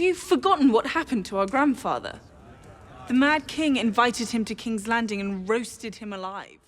you forgotten what happened to our grandfather? The Mad King invited him to King's Landing and roasted him alive.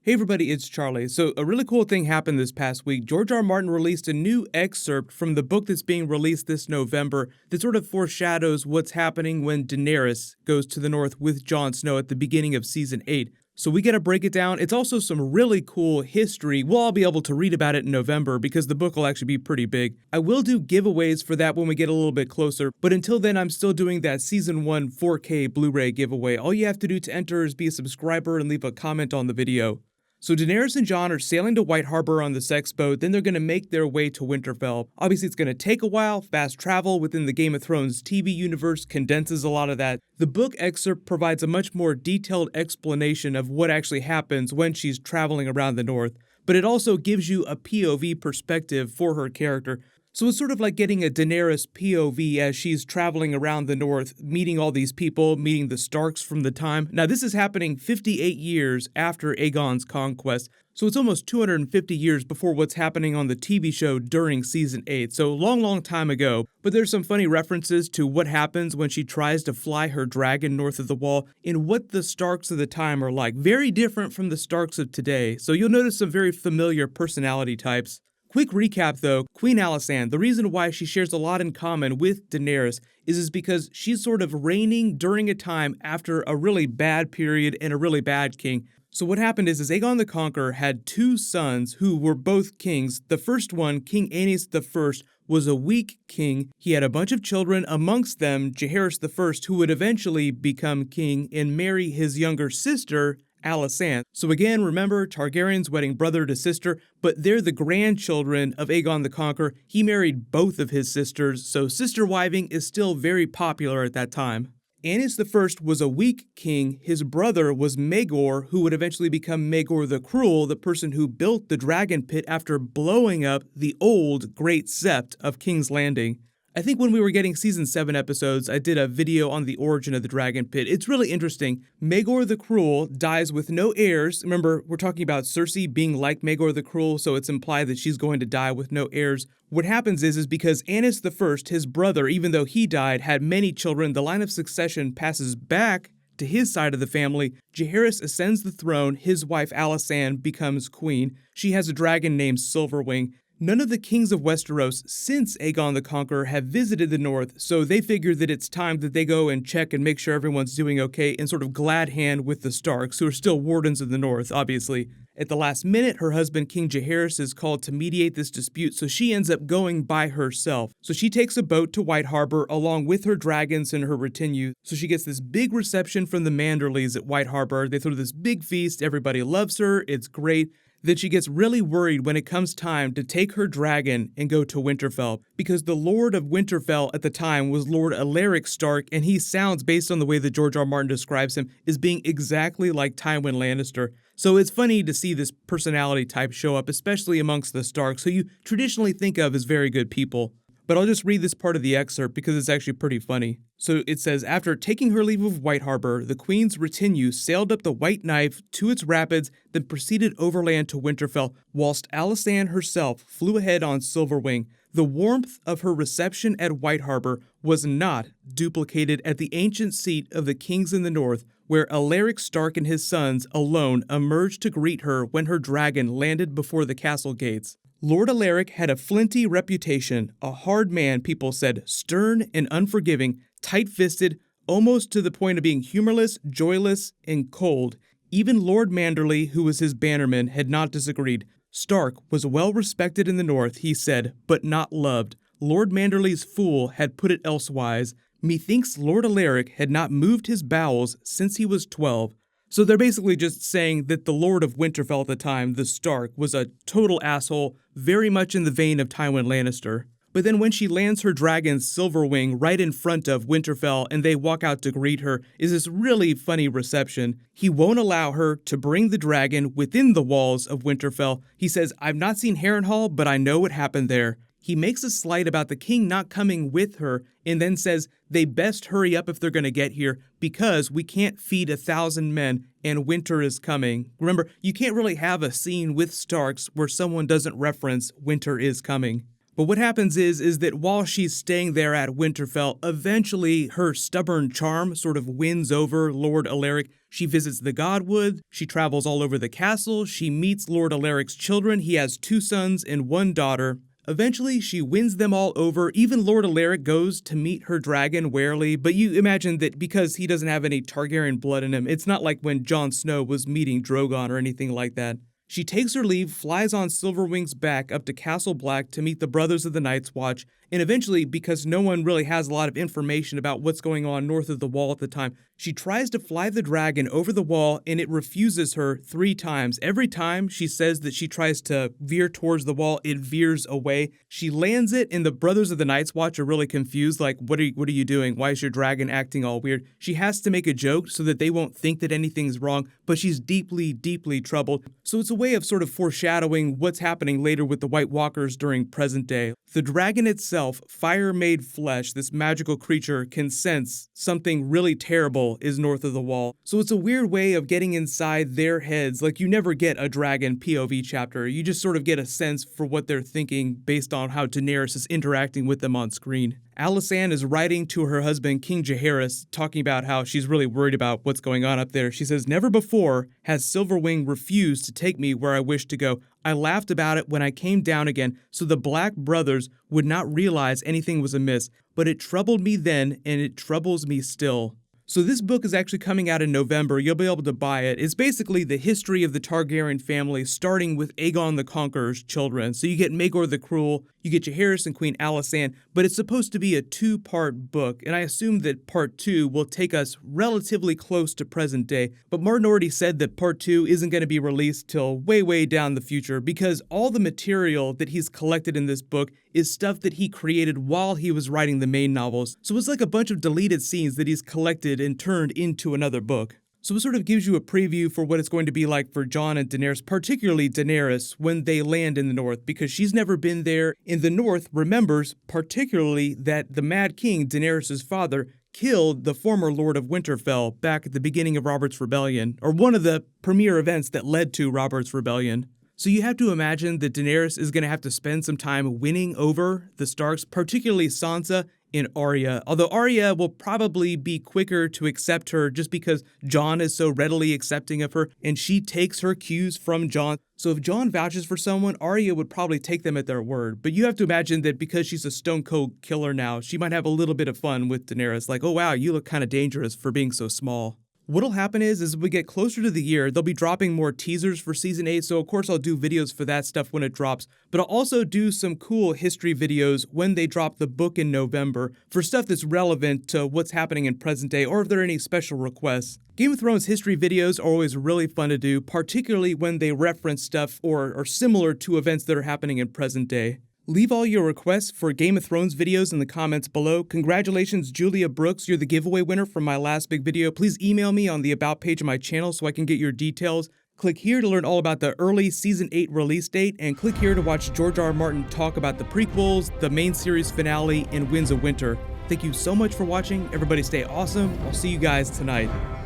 Hey everybody, it's Charlie. So a really cool thing happened this past week. George R. R. Martin released a new excerpt from the book that's being released this November that sort of foreshadows what's happening when Daenerys goes to the north with Jon Snow at the beginning of season 8. So we gotta break it down. It's also some really cool history. We'll all be able to read about it in November because the book will actually be pretty big. I will do giveaways for that when we get a little bit closer, but until then I'm still doing that season 1 4K Blu-ray giveaway. All you have to do to enter is be a subscriber and leave a comment on the video. So Daenerys and Jon are sailing to White Harbor on the sex boat, then they're going to make their way to Winterfell. Obviously it's going to take a while, fast travel within the Game of Thrones TV universe condenses a lot of that. The book excerpt provides a much more detailed explanation of what actually happens when she's traveling around the north, but it also gives you a POV perspective for her character. So it's sort of like getting a Daenerys POV as she's traveling around the north, meeting all these people, meeting the Starks from the time. Now this is happening 58 years after Aegon's conquest, so it's almost 250 years before what's happening on the TV show during season 8, so long time ago. But there's some funny references to what happens when she tries to fly her dragon north of the wall and what the Starks of the time are like. Very different from the Starks of today, so you'll notice some very familiar personality types. Quick recap though, Queen Alysanne, the reason why she shares a lot in common with Daenerys is because she's sort of reigning during a time after a really bad period and a really bad king. So what happened is Aegon the Conqueror had two sons who were both kings. The first one, King Aenys I, was a weak king. He had a bunch of children, amongst them Jaehaerys I, who would eventually become king and marry his younger sister, Alysanne. So again, remember, Targaryen's wedding brother to sister, but they're the grandchildren of Aegon the Conqueror. He married both of his sisters, so sister wiving is still very popular at that time. Aenys I was a weak king. His brother was Maegor, who would eventually become Maegor the Cruel, the person who built the dragon pit after blowing up the old Great Sept of King's Landing. I think when we were getting season 7 episodes, I did a video on the origin of the dragon pit. It's really interesting. Maegor the Cruel dies with no heirs. Remember, we're talking about Cersei being like Maegor the Cruel, so it's implied that she's going to die with no heirs. What happens is because Aenys I, his brother, even though he died, had many children, the line of succession passes back to his side of the family. Jaehaerys ascends the throne, his wife Alysanne becomes queen. She has a dragon named Silverwing. None of the kings of Westeros since Aegon the Conqueror have visited the north, so they figure that it's time that they go and check and make sure everyone's doing okay and sort of glad hand with the Starks, who are still wardens of the north, obviously. At the last minute, her husband King Jaehaerys is called to mediate this dispute, so she ends up going by herself. So she takes a boat to White Harbor along with her dragons and her retinue, so she gets this big reception from the Manderleys at White Harbor. They throw this big feast, everybody loves her, it's great. Then she gets really worried when it comes time to take her dragon and go to Winterfell, because the Lord of Winterfell at the time was Lord Alaric Stark, and he sounds, based on the way that George R. R. Martin describes him, as being exactly like Tywin Lannister. So it's funny to see this personality type show up, especially amongst the Starks, who you traditionally think of as very good people. But I'll just read this part of the excerpt because it's actually pretty funny. So it says, after taking her leave of White Harbor, the Queen's retinue sailed up the White Knife to its rapids, then proceeded overland to Winterfell, whilst Alysanne herself flew ahead on Silverwing. The warmth of her reception at White Harbor was not duplicated at the ancient seat of the kings in the north, where Alaric Stark and his sons alone emerged to greet her when her dragon landed before the castle gates. Lord Alaric had a flinty reputation, a hard man, people said, stern and unforgiving, tight-fisted, almost to the point of being humorless, joyless, and cold. Even Lord Manderley, who was his bannerman, had not disagreed. Stark was well respected in the north, he said, but not loved. Lord Manderley's fool had put it elsewise. Methinks Lord Alaric had not moved his bowels since he was 12. So they're basically just saying that the Lord of Winterfell at the time, the Stark, was a total asshole, very much in the vein of Tywin Lannister. But then when she lands her dragon Silverwing right in front of Winterfell and they walk out to greet her, is this really funny reception. He won't allow her to bring the dragon within the walls of Winterfell. He says, I've not seen Harrenhal, but I know what happened there. He makes a slight about the king not coming with her and then says they best hurry up if they're going to get here because we can't feed 1,000 men and winter is coming. Remember, you can't really have a scene with Starks where someone doesn't reference winter is coming. But what happens is that while she's staying there at Winterfell, eventually her stubborn charm sort of wins over Lord Alaric. She visits the Godwood, she travels all over the castle, she meets Lord Alaric's children. He has 2 sons and 1 daughter. Eventually, she wins them all over. Even Lord Alaric goes to meet her dragon warily, but you imagine that because he doesn't have any Targaryen blood in him, it's not like when Jon Snow was meeting Drogon or anything like that. She takes her leave, flies on Silverwing's back up to Castle Black to meet the Brothers of the Night's Watch, and eventually, because no one really has a lot of information about what's going on north of the wall at the time, she tries to fly the dragon over the wall and it refuses her 3 times. Every time she says that she tries to veer towards the wall, it veers away. She lands it and the Brothers of the Night's Watch are really confused, like, what are you doing? Why is your dragon acting all weird? She has to make a joke so that they won't think that anything's wrong, but she's deeply, deeply troubled. So it's a way of sort of foreshadowing what's happening later with the White Walkers during present day. The dragon itself, fire made flesh, this magical creature, can sense something really terrible is north of the wall. So it's a weird way of getting inside their heads. Like, you never get a dragon POV chapter. You just sort of get a sense for what they're thinking based on how Daenerys is interacting with them on screen. Alysanne is writing to her husband, King Jaehaerys, talking about how she's really worried about what's going on up there. She says, "Never before has Silverwing refused to take me where I wish to go. I laughed about it when I came down again, so the Black Brothers would not realize anything was amiss. But it troubled me then, and it troubles me still." So this book is actually coming out in November. You'll be able to buy it. It's basically the history of the Targaryen family, starting with Aegon the Conqueror's children. So you get Maegor the Cruel, you get Jaehaerys and Queen Alysanne, but it's supposed to be a 2-part book, and I assume that part 2 will take us relatively close to present day. But Martin already said that part 2 isn't going to be released till way, way down the future, because all the material that he's collected in this book is stuff that he created while he was writing the main novels. So it's like a bunch of deleted scenes that he's collected and turned into another book. So it sort of gives you a preview for what it's going to be like for Jon and Daenerys, particularly Daenerys, when they land in the north, because she's never been there. In the north, remembers particularly that the Mad King, Daenerys' father, killed the former Lord of Winterfell back at the beginning of Robert's Rebellion, or one of the premier events that led to Robert's Rebellion. So you have to imagine that Daenerys is going to have to spend some time winning over the Starks, particularly Sansa and Arya. Although Arya will probably be quicker to accept her just because Jon is so readily accepting of her, and she takes her cues from Jon. So if Jon vouches for someone, Arya would probably take them at their word. But you have to imagine that because she's a stone cold killer now, she might have a little bit of fun with Daenerys. Like, oh wow, you look kind of dangerous for being so small. What'll happen is as we get closer to the year, they'll be dropping more teasers for Season 8, so of course I'll do videos for that stuff when it drops, but I'll also do some cool history videos when they drop the book in November for stuff that's relevant to what's happening in present day, or if there are any special requests. Game of Thrones history videos are always really fun to do, particularly when they reference stuff or are similar to events that are happening in present day. Leave all your requests for Game of Thrones videos in the comments below. Congratulations, Julia Brooks. You're the giveaway winner from my last big video. Please email me on the About page of my channel so I can get your details. Click here to learn all about the early Season 8 release date, and click here to watch George R. R. Martin talk about the prequels, the main series finale, and Winds of Winter. Thank you so much for watching. Everybody stay awesome. I'll see you guys tonight.